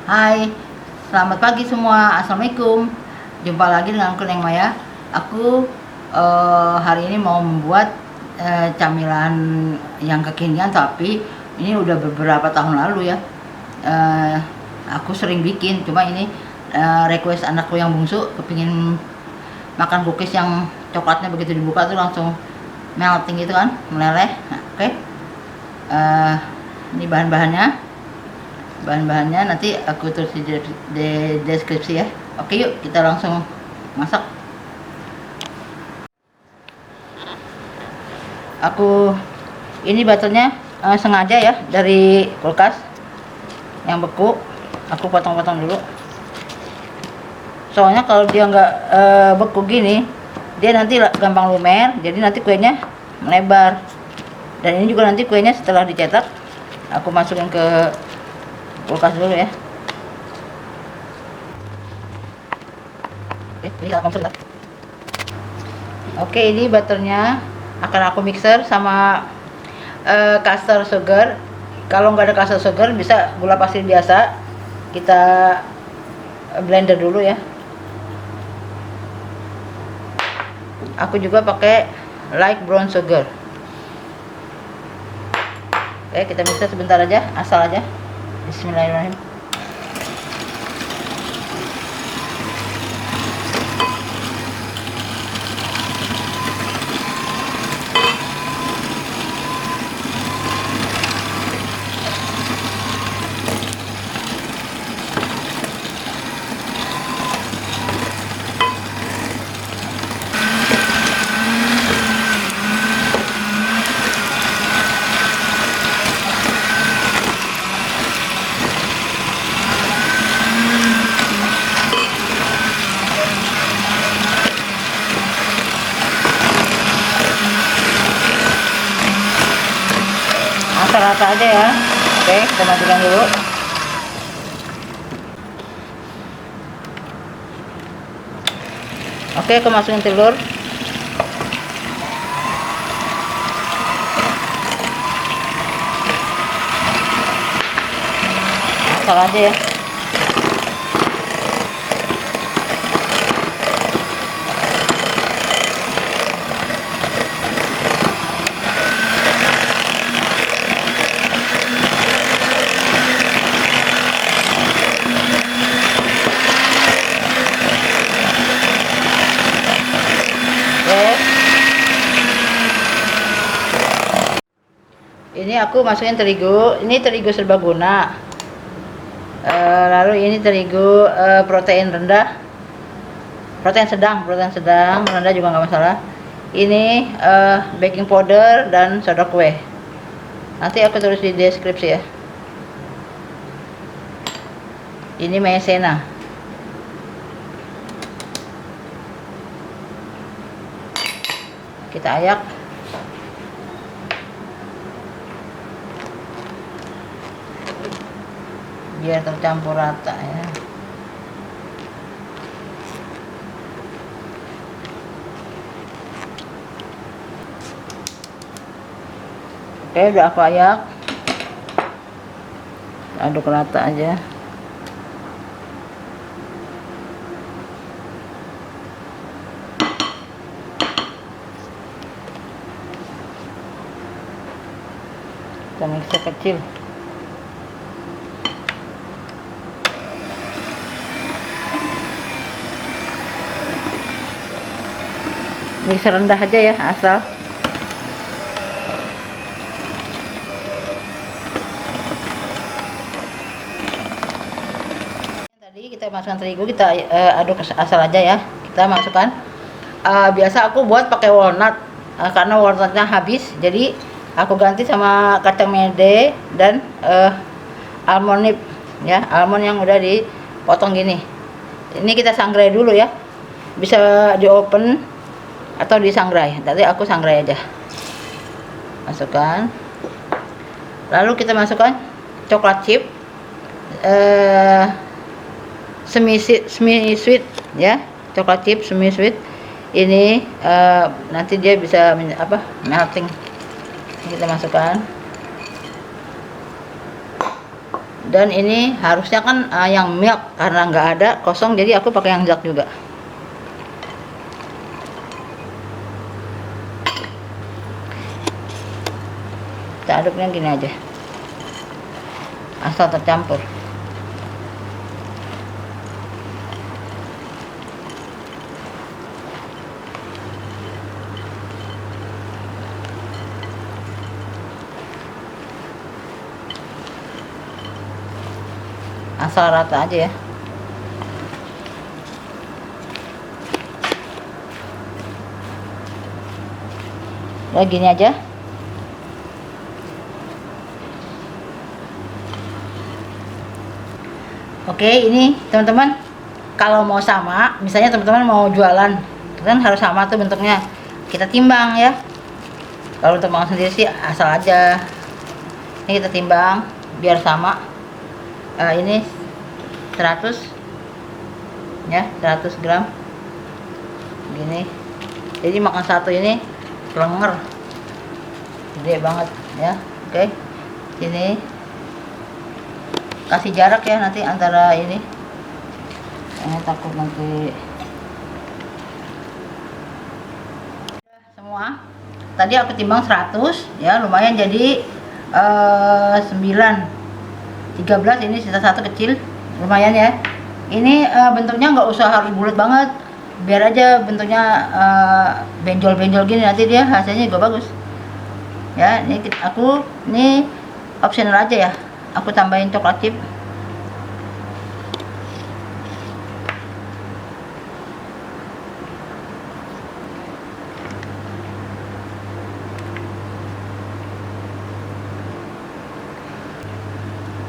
Hai, selamat pagi semua. Assalamualaikum. Jumpa lagi dengan aku Neng Maya. Aku hari ini mau membuat camilan yang kekinian, tapi ini udah beberapa tahun lalu ya. Eh, aku sering bikin, cuma ini request anakku yang bungsu kepingin makan cookies yang coklatnya begitu dibuka tuh langsung melting gitu kan, meleleh. Nah, oke. Eh, ini bahan-bahannya nanti aku tulis di deskripsi ya. Oke, yuk kita langsung masak. Aku ini butternya sengaja ya dari kulkas yang beku, aku potong-potong dulu, soalnya kalau dia nggak beku gini dia nanti gampang lumer, jadi nanti kuenya melebar. Dan ini juga nanti kuenya setelah dicetak aku masukin ke kulkas dulu ya. Oke, ini butternya akan aku mixer sama caster sugar. Kalau nggak ada caster sugar bisa gula pasir biasa, kita blender dulu ya. Aku juga pakai light brown sugar. Oke, kita mixer sebentar aja, asal aja. Bismillahirrahmanirrahim. Rata aja ya. Oke, kita matikan dulu. Oke, aku masukin telur. Asal aja ya. Ini aku masukin terigu, ini terigu serbaguna. Lalu ini terigu protein rendah, protein sedang, rendah juga nggak masalah. Ini baking powder dan soda kue. Nanti aku tulis di deskripsi ya. Ini maizena. Kita ayak. Biar tercampur rata ya. Oke, udah aku ayak, aduk rata aja. Kita mixer kecil. Mixer rendah aja ya, asal. Tadi kita masukkan terigu, kita aduk asal aja ya. Kita masukkan biasa aku buat pakai walnut karena walnutnya habis, jadi aku ganti sama kacang mede dan almond nib ya, almond yang udah dipotong gini. Ini kita sangrai dulu ya, bisa di open atau disangrai. Tadi aku sangrai aja. Masukkan. Lalu kita masukkan coklat chip semi sweet ya, coklat chip semi sweet. Ini nanti dia bisa melting. Kita masukkan. Dan ini harusnya kan yang milk, karena nggak ada kosong, jadi aku pakai yang zak juga. Kita aduknya gini aja, asal tercampur. Asal rata aja ya. Udah gini aja. Oke, ini teman-teman, kalau mau sama, misalnya teman-teman mau jualan, kan harus sama tuh bentuknya. Kita timbang ya. Kalau untuk mau sendiri sih asal aja. Ini kita timbang biar sama. Ini 100 ya, 100 gram gini. Jadi makan satu ini lenger, gede banget ya. Oke, sini kasih jarak ya nanti antara ini, takut nanti. Semua tadi aku timbang 100 ya, lumayan, jadi 9, 13, ini sisa satu kecil, lumayan ya. Ini bentuknya nggak usah harus bulat banget, biar aja bentuknya benjol-benjol gini, nanti dia hasilnya juga bagus ya. Ini aku ini optional aja ya, aku tambahin coklat chip.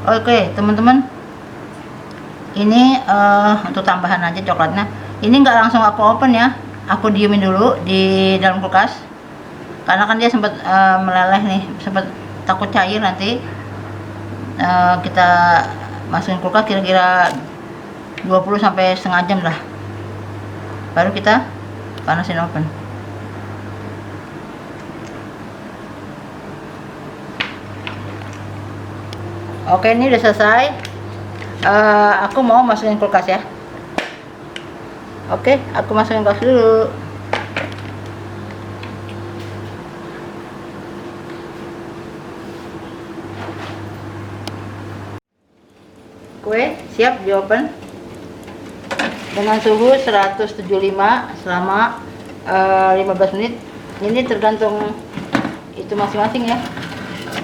Oke teman-teman, ini untuk tambahan aja coklatnya. Ini nggak langsung aku open ya, aku diemin dulu di dalam kulkas, karena kan dia sempat meleleh nih, sempat takut cair. Nanti kita masukin kulkas kira-kira 20 sampai setengah jam lah, baru kita panasin oven. Oke, ini udah selesai. Aku mau masukin kulkas ya. Oke, aku masukin kulkas dulu. Kue siap di oven dengan suhu 175 selama 15 menit. Ini tergantung itu masing-masing ya,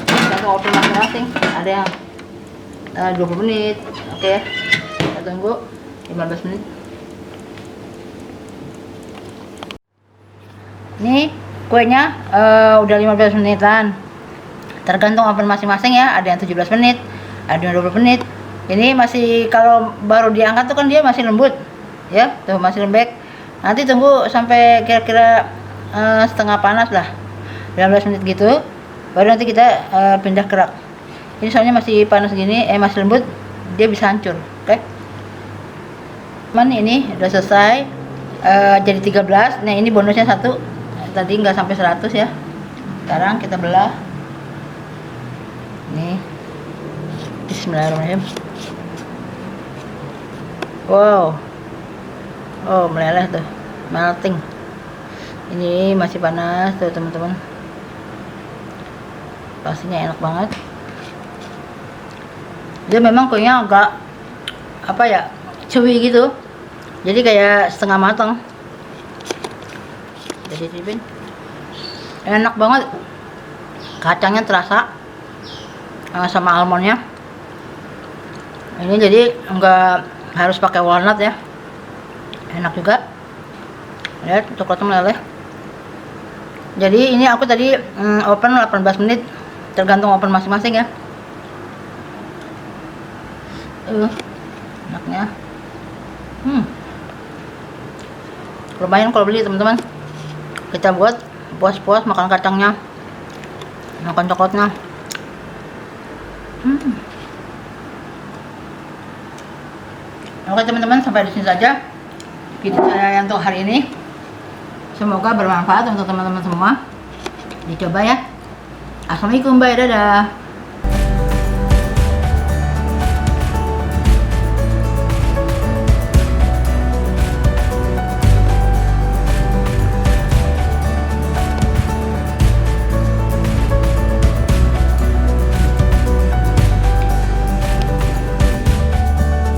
tergantung oven masing-masing. Ada yang 20 menit. Oke, kita tunggu 15 menit. Ini kuenya udah 15 menitan, tergantung oven masing-masing ya. Ada yang 17 menit, ada yang 20 menit. Ini masih, kalau baru diangkat tuh kan dia masih lembut ya, tuh masih lembek. Nanti tunggu sampai kira-kira setengah panas lah, 15 menit gitu, baru nanti kita pindah ke rak. Ini soalnya masih panas gini, masih lembut, dia bisa hancur. Oke, ini udah selesai, jadi 13. Nah ini bonusnya 1, tadi nggak sampai 100 ya. Sekarang kita belah. Nih, bismillahirrahmanirrahim. Wow, oh meleleh tuh, melting. Ini masih panas tuh teman-teman, pastinya enak banget. Dia memang kuenya agak apa ya, chewy gitu, jadi kayak setengah matang. Jadi cicipin, enak banget, kacangnya terasa sama almondnya. Ini jadi enggak harus pakai walnut ya, enak juga. Lihat coklatnya meleleh. Jadi ini aku tadi open 18 menit, tergantung oven masing-masing ya. Enaknya lumayan kalau beli teman-teman. Kita buat puas-puas makan kacangnya, makan coklatnya. Oke teman-teman, sampai di sini saja video saya untuk hari ini. Semoga bermanfaat untuk teman-teman semua. Dicoba ya. Assalamualaikum, bye, dadah.